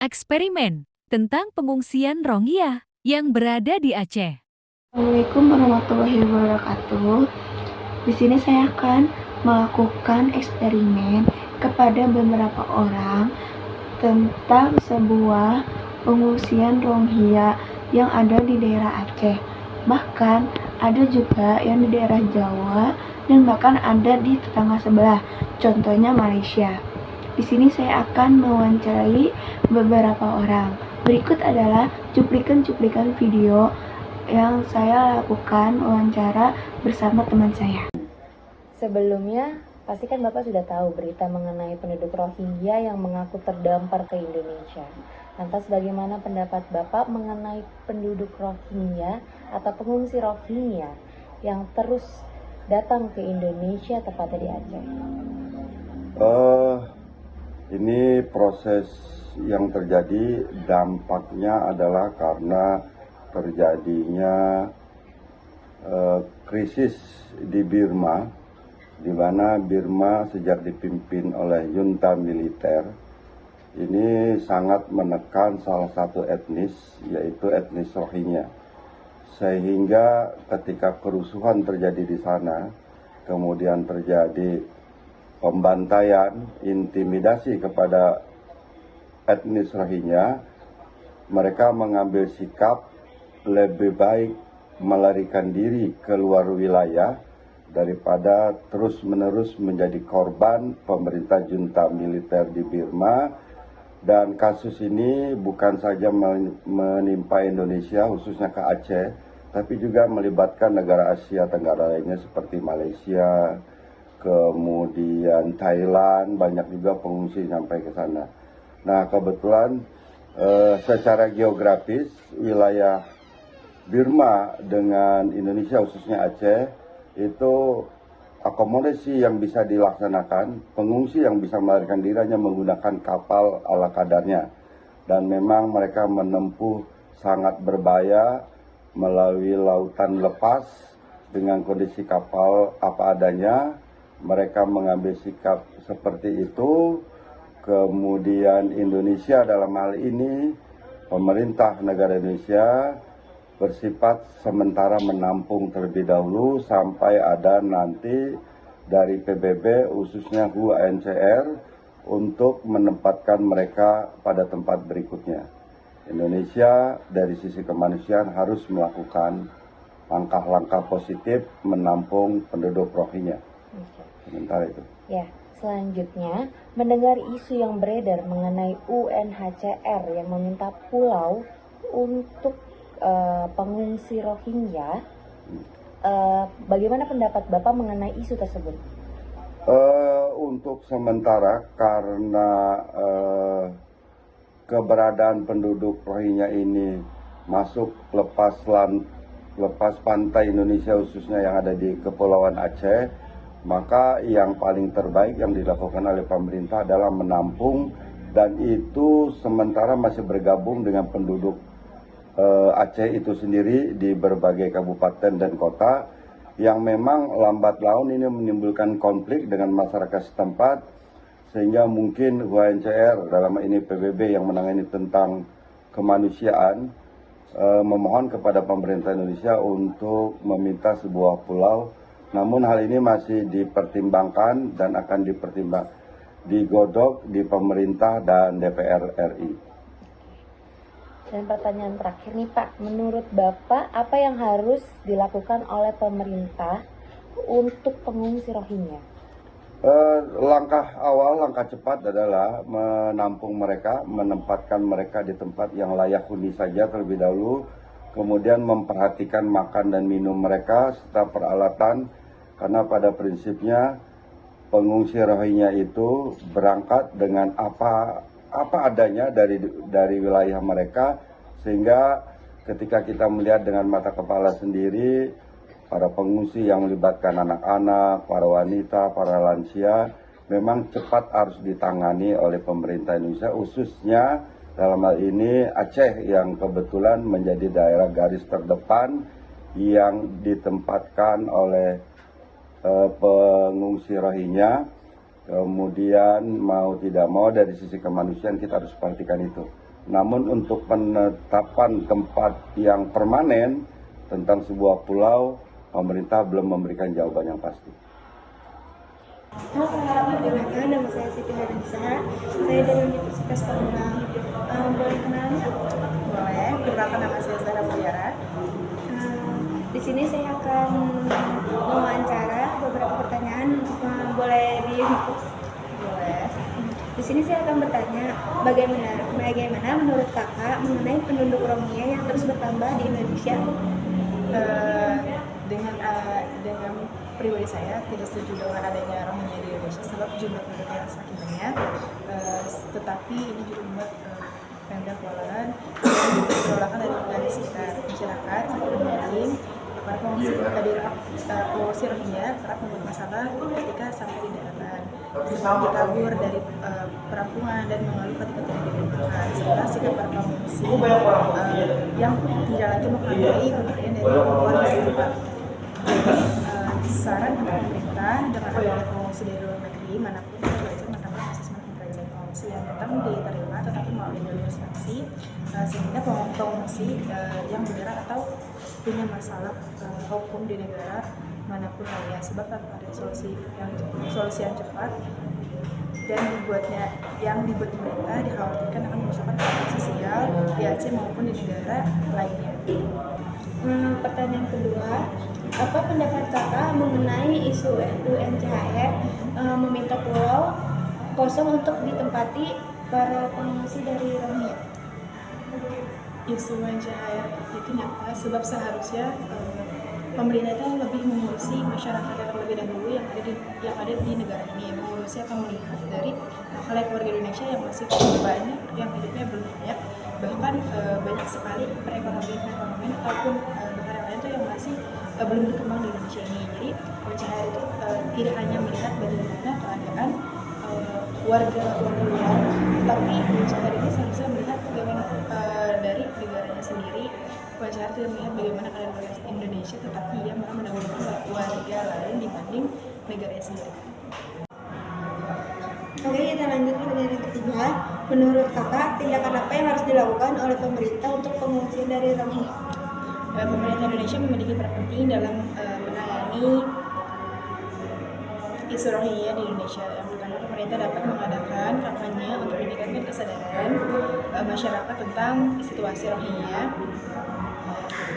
Eksperimen tentang pengungsian Rohingya yang berada di Aceh. Assalamualaikum warahmatullahi wabarakatuh. Di sini saya akan melakukan eksperimen kepada beberapa orang tentang sebuah pengungsian Rohingya yang ada di daerah Aceh. Bahkan ada juga yang di daerah Jawa dan bahkan ada di tetangga sebelah, contohnya Malaysia. Di sini saya akan mewawancarai beberapa orang. Berikut adalah cuplikan-cuplikan video yang saya lakukan wawancara bersama teman saya. Sebelumnya, pastikan Bapak sudah tahu berita mengenai penduduk Rohingya yang mengaku terdampar ke Indonesia. Lantas bagaimana pendapat Bapak mengenai penduduk Rohingya atau pengungsi Rohingya yang terus datang ke Indonesia tepatnya di Aceh? Ini proses yang terjadi dampaknya adalah karena terjadinya krisis di Birma, di mana Birma sejak dipimpin oleh junta militer ini sangat menekan salah satu etnis, yaitu etnis Rohingya. Sehingga ketika kerusuhan terjadi di sana, kemudian terjadi pembantaian, intimidasi kepada etnis Rohingya, mereka mengambil sikap lebih baik melarikan diri keluar wilayah daripada terus-menerus menjadi korban pemerintah junta militer di Birma. Dan kasus ini bukan saja menimpa Indonesia, khususnya ke Aceh, tapi juga melibatkan negara Asia Tenggara lainnya seperti Malaysia, kemudian Thailand, banyak juga pengungsi sampai ke sana. Nah, kebetulan secara geografis wilayah Birma dengan Indonesia khususnya Aceh itu akomodasi yang bisa dilaksanakan, pengungsi yang bisa melarikan diri hanya menggunakan kapal ala kadarnya. Dan memang mereka menempuh sangat berbahaya melalui lautan lepas dengan kondisi kapal apa adanya. Mereka mengambil sikap seperti itu. Kemudian Indonesia dalam hal ini, pemerintah negara Indonesia bersifat sementara menampung terlebih dahulu sampai ada nanti dari PBB khususnya UNHCR untuk menempatkan mereka pada tempat berikutnya. Indonesia dari sisi kemanusiaan harus melakukan langkah-langkah positif menampung penduduk Rohingya. Sementara itu. Ya, selanjutnya mendengar isu yang beredar mengenai UNHCR yang meminta pulau untuk pengungsi Rohingya, bagaimana pendapat Bapak mengenai isu tersebut? Untuk sementara karena keberadaan penduduk Rohingya ini masuk lepas pantai Indonesia khususnya yang ada di Kepulauan Aceh, maka yang paling terbaik yang dilakukan oleh pemerintah adalah menampung, dan itu sementara masih bergabung dengan penduduk Aceh itu sendiri di berbagai kabupaten dan kota yang memang lambat laun ini menimbulkan konflik dengan masyarakat setempat, sehingga mungkin UNHCR dalam ini PBB yang menangani tentang kemanusiaan memohon kepada pemerintah Indonesia untuk meminta sebuah pulau. Namun hal ini masih dipertimbangkan dan akan digodok di pemerintah dan DPR RI. Dan pertanyaan terakhir nih Pak, menurut Bapak apa yang harus dilakukan oleh pemerintah untuk pengungsi Rohingya? Langkah awal, langkah cepat adalah menampung mereka, menempatkan mereka di tempat yang layak huni saja terlebih dahulu, kemudian memperhatikan makan dan minum mereka serta peralatan, karena pada prinsipnya pengungsi Rohingya itu berangkat dengan apa adanya dari wilayah mereka, sehingga ketika kita melihat dengan mata kepala sendiri para pengungsi yang melibatkan anak-anak, para wanita, para lansia memang cepat harus ditangani oleh pemerintah Indonesia, khususnya dalam hal ini Aceh yang kebetulan menjadi daerah garis terdepan yang ditempatkan oleh pengungsi Rohingya. Kemudian mau tidak mau dari sisi kemanusiaan kita harus perhatikan itu. Namun untuk penetapan tempat yang permanen tentang sebuah pulau, pemerintah belum memberikan jawaban yang pasti. Halo Kak, perkenalkan nama saya Siti Harinsa. Saya dari Universitas Pamulang. Boleh kenalan nggak? Boleh, perkenalkan nama saya Zara Mutiara. Di sini saya akan mewawancara beberapa pertanyaan. Boleh di-input? Boleh. Di sini saya akan bertanya, bagaimana menurut Kakak mengenai penduduk Rohingya yang terus bertambah di Indonesia? Dengan pribadi saya tidak setuju dengan adanya Rohingya di Indonesia sebab jumlah penduduk yang semakin banyak. Tetapi ini juga membuat Pemda kewalahan dan penolakan dari warga sekitar masyarakat seperti mungkin para pengungsi Rohingya kerap membuat masalah ketika sampai di daratan, seperti kabur dari perampungan dan mengeluh ketika tidak diberi makan, serta sikap para pengungsi yang tidak lagi menghargai pemberian dari warga setempat. Jadi saran untuk pemerintah dengan adanya pengungsi dari luar negeri manapun kita belajar menambah asesmen pembelajaran pengungsi yang datang diterima tetapi melalui jalur instansi sehingga pengungsi yang beneran atau punya masalah hukum di negara manapun lainnya, sebab tanpa ada solusi yang cepat dan dibuat pemerintah dikhawatirkan akan merusak keamanan sosial di Aceh maupun di negara lainnya. Pertanyaan kedua, apa pendapat Kakak mengenai isu UNHCR meminta pulau kosong untuk ditempati para pengungsi dari Rohingya? Isu UNHCR itu nyata sebab seharusnya pemerintah itu lebih mengurusi masyarakat yang terlebih dahulu yang ada di negara ini, mengurusi atau melihat dari hal keluarga Indonesia yang masih banyak yang hidupnya belum banyak, bahkan banyak sekali perekonomian ataupun bahkan yang lain itu yang masih belum berkembang di Indonesia ini. Jadi UNHCR itu tidak hanya melihat bagaimana keadaan warga luar, tapi UNHCR ini seharusnya melihat bagaimana dari negaranya sendiri. UNHCR tidak melihat bagaimana keadaan warga Indonesia, tetapi ia malah mendahulukan warga lain dibanding negaranya sendiri. Oke, kita lanjut ke pertanyaan yang ketiga. Menurut Kakak, tindakan apa yang harus dilakukan oleh pemerintah untuk pengungsi dari Rohingya? Pemerintah Indonesia memiliki peran penting dalam menangani isu Rohingya di Indonesia. Yang pertama, pemerintah dapat mengadakan kampanye untuk meningkatkan kesadaran masyarakat tentang situasi Rohingya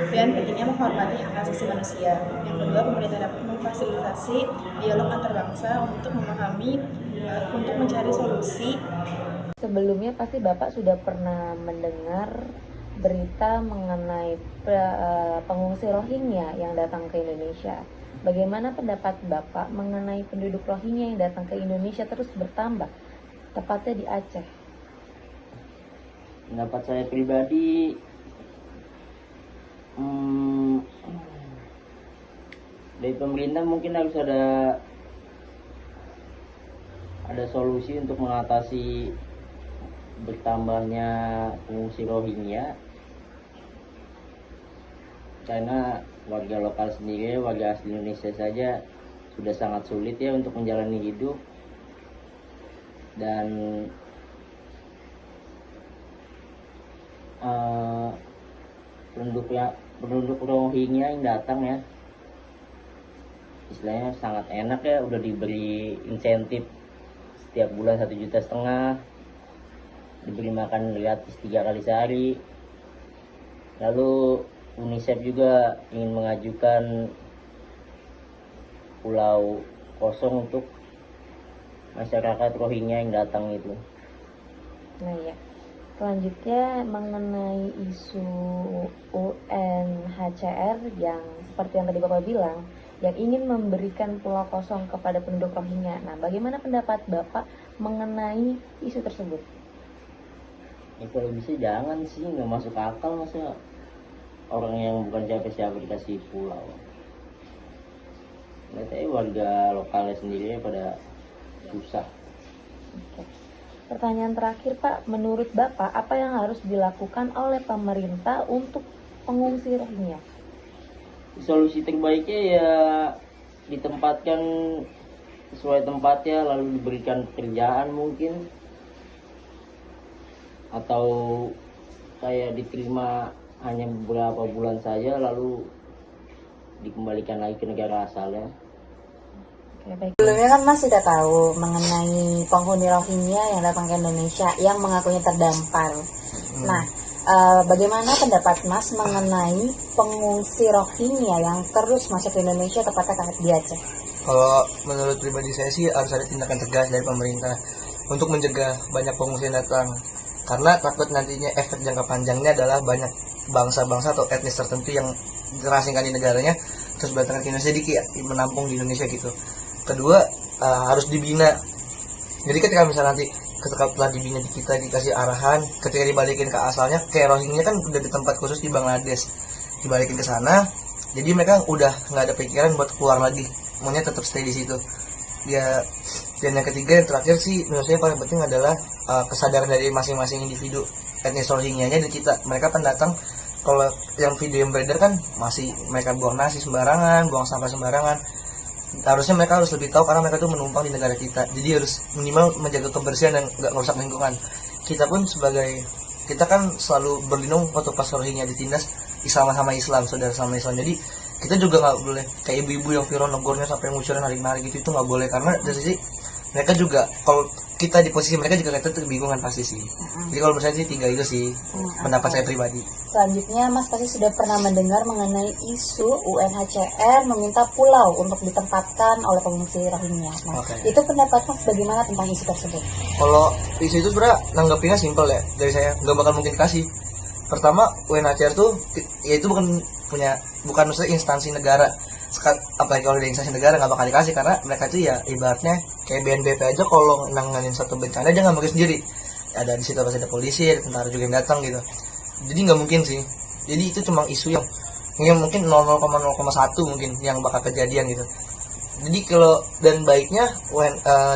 dan pentingnya menghormati hak asasi manusia. Yang kedua, pemerintah dapat memfasilitasi dialog antar bangsa untuk memahami, untuk mencari solusi. Sebelumnya pasti Bapak sudah pernah mendengar berita mengenai pengungsi Rohingya yang datang ke Indonesia. Bagaimana pendapat Bapak mengenai penduduk Rohingya yang datang ke Indonesia terus bertambah, tepatnya di Aceh? Pendapat saya pribadi, dari pemerintah mungkin harus ada solusi untuk mengatasi bertambahnya pengungsi Rohingya, karena warga lokal sendiri, warga asli Indonesia saja sudah sangat sulit ya untuk menjalani hidup, dan penduduk Rohingya yang datang ya, istilahnya sangat enak ya, udah diberi insentif setiap bulan 1,5 juta, diberi makan gratis 3 kali sehari. Lalu UNICEF juga ingin mengajukan pulau kosong untuk masyarakat Rohingya yang datang itu. Nah ya, selanjutnya mengenai isu UNHCR yang seperti yang tadi Bapak bilang, yang ingin memberikan pulau kosong kepada penduduk Rohingya. Nah, bagaimana pendapat Bapak mengenai isu tersebut? Ya kalau bisa jangan sih, nggak masuk akal masa orang yang bukan siapa-siapa dikasih pulau. Lihat aja warga lokalnya sendiri pada susah. Oke. Pertanyaan terakhir Pak, menurut Bapak apa yang harus dilakukan oleh pemerintah untuk pengungsi Rohingya? Solusi terbaiknya ya ditempatkan sesuai tempatnya, lalu diberikan pekerjaan mungkin, atau kayak diterima hanya beberapa bulan saja lalu dikembalikan lagi ke negara asalnya. Oke, baik. Sebelumnya kan Mas sudah tahu mengenai penghuni Rohingya yang datang ke Indonesia yang mengakunya terdampar. Nah, bagaimana pendapat Mas mengenai pengungsi Rohingya yang terus masuk ke Indonesia tepatnya di Aceh? Kalau menurut pribadi saya sih harus ada tindakan tegas dari pemerintah untuk mencegah banyak pengungsi yang datang. Karena takut nantinya efek jangka panjangnya adalah banyak bangsa-bangsa atau etnis tertentu yang terasingkan di negaranya terus datang ke Indonesia, jadi kayak menampung di Indonesia gitu. Kedua, harus dibina. Jadi ketika misalnya nanti ketika telah dibina di kita, dikasih arahan, ketika dibalikin ke asalnya, kayak Rohingya kan udah di tempat khusus di Bangladesh, dibalikin ke sana, jadi mereka udah nggak ada pikiran buat keluar lagi, maunya tetap stay di situ. Ya, dan yang ketiga yang terakhir sih menurut saya paling penting adalah kesadaran dari masing-masing individu etnis Rohingya-nya di kita. Mereka pendatang, kalau yang video yang beredar kan masih mereka buang nasi sembarangan, buang sampah sembarangan. Harusnya mereka harus lebih tahu karena mereka tuh menumpang di negara kita, jadi harus minimal menjaga kebersihan dan nggak merusak lingkungan. Kita pun kita kan selalu berlindung waktu pas Rohingya ditindas, Islam sama Islam, saudara sama Islam. Jadi kita juga nggak boleh kayak ibu-ibu yang viral negornya sampai ngucurin hari-hari gitu, itu nggak boleh. Karena dari sisi mereka juga, kalau kita di posisi mereka juga kita tuh kebingungan pasti sih. Jadi kalau menurut saya sih 3 itu sih pendapat saya pribadi. Selanjutnya, Mas pasti sudah pernah mendengar mengenai isu UNHCR meminta pulau untuk ditempatkan oleh pengungsi Rohingya. Nah, itu pendapat Mas bagaimana tentang isu tersebut? Kalau isu itu sebenarnya nanggapinnya simpel ya dari saya, nggak bakal mungkin kasih. Pertama, UNHCR tuh ya itu bukan maksudnya instansi negara. Apalagi kalau dari instansi negara nggak bakal dikasih, karena mereka itu ya ibaratnya kayak BNPB aja, kalau nanganin satu bencana dia nggak mungkin sendiri. Ada di situ pasti ada polisi, ada tentara juga yang datang gitu. Jadi nggak mungkin sih. Jadi itu cuma isu yang mungkin 0,0,1 mungkin yang bakal kejadian gitu. Jadi kalau dan baiknya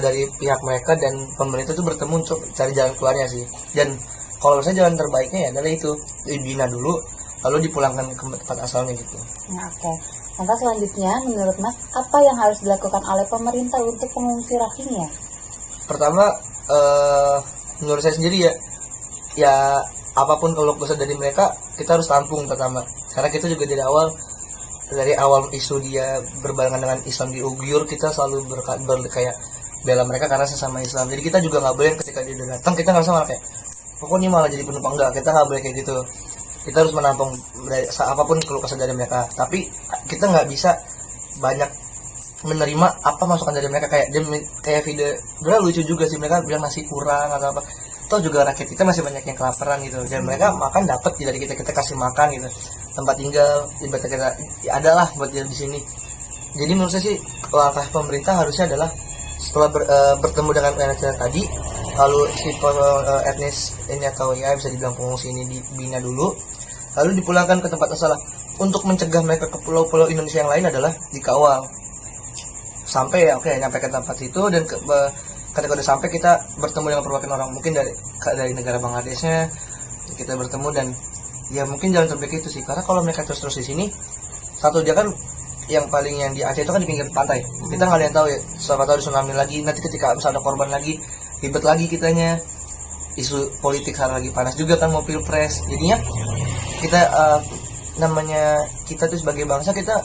dari pihak mereka dan pemerintah itu bertemu untuk cari jalan keluarnya sih. Dan kalau misalnya jalan terbaiknya ya adalah itu dibina dulu, lalu dipulangkan ke tempat asalnya gitu. Nah, oke. Lantas selanjutnya, menurut Mas, apa yang harus dilakukan oleh pemerintah untuk pengungsi Rohingya? Pertama, menurut saya sendiri ya apapun kalau kesal dari mereka kita harus tampung pertama. Karena kita juga dari awal isu dia berbarengan dengan Islam di Uyghur, kita selalu kayak bela mereka karena sesama Islam. Jadi kita juga nggak boleh ketika dia datang kita nggak sama kayak pokoknya malah jadi penumpang, enggak, kita nggak boleh kayak gitu. Kita harus menampung dari apapun keluh kesah dari mereka, tapi kita nggak bisa banyak menerima apa masukan dari mereka. Kayak video bener lucu juga sih, mereka bilang masih kurang atau apa. Toh juga rakyat kita masih banyak yang kelaparan gitu, dan mereka makan dapat dari kita kasih makan gitu, tempat tinggal ibaratnya kita ya adalah buat dia di sini. Jadi menurut saya sih langkah pemerintah harusnya adalah setelah bertemu dengan UNHCR tadi, lalu si etnis ini atau ya bisa dibilang pengungsi ini dibina dulu, lalu dipulangkan ke tempat asal. Untuk mencegah mereka ke pulau-pulau Indonesia yang lain adalah dikawal sampai nyampe ke tempat itu, dan ketika udah sampai kita bertemu dengan perwakilan orang mungkin dari negara Bangladeshnya, kita bertemu dan ya mungkin jalan terbaik itu sih. Karena kalau mereka terus di sini, satu dia kan yang di Aceh itu kan di pinggir pantai, kita nggak ada yang tahu ya, siapa tahu ada tsunami lagi, nanti ketika misalnya ada korban lagi ribet lagi kitanya, isu politik sekarang lagi panas juga kan, mau pilpres. Jadinya kita namanya kita tuh sebagai bangsa, kita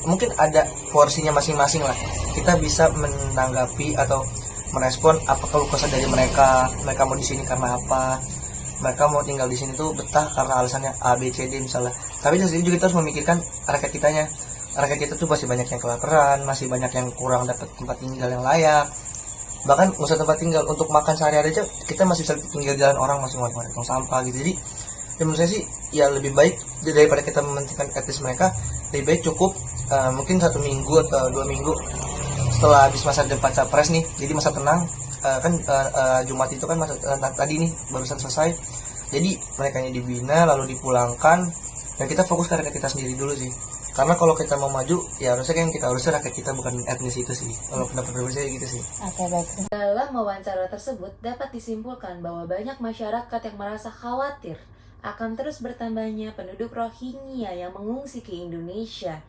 mungkin ada porsinya masing-masing lah, kita bisa menanggapi atau merespon apa keluh kesah dari mereka mau di sini karena apa, mereka mau tinggal di sini tuh betah karena alasannya A B C D misalnya. Tapi di sini juga kita harus memikirkan rakyat kita tuh masih banyak yang kelaparan, masih banyak yang kurang dapat tempat tinggal yang layak. Bahkan nggak usah tempat tinggal, untuk makan sehari-hari aja kita masih bisa tinggal jalan orang, masih ngomong sampah gitu. Jadi menurut saya sih ya lebih baik daripada kita mementingkan etnis mereka, lebih baik cukup mungkin 1 minggu atau 2 minggu setelah habis masa debat capres nih, jadi masa tenang. Jumat itu kan masa tadi nih barusan selesai, jadi mereka dibina lalu dipulangkan, dan kita fokus ke rakyat kita sendiri dulu sih. Karena kalau kita mau maju ya harusnya kan kita harusnya rakyat kita, bukan etnis itu sih. Kalau pendapat pribadi saya gitu sih. Oke, baik. Dalam wawancara tersebut dapat disimpulkan bahwa banyak masyarakat yang merasa khawatir akan terus bertambahnya penduduk Rohingya yang mengungsi ke Indonesia.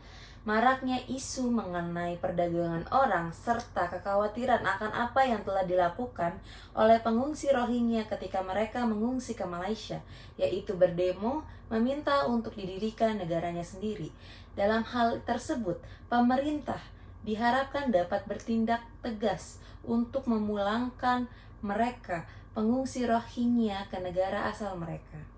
Maraknya isu mengenai perdagangan orang serta kekhawatiran akan apa yang telah dilakukan oleh pengungsi Rohingya ketika mereka mengungsi ke Malaysia, yaitu berdemo meminta untuk didirikan negaranya sendiri. Dalam hal tersebut, pemerintah diharapkan dapat bertindak tegas untuk memulangkan mereka pengungsi Rohingya ke negara asal mereka.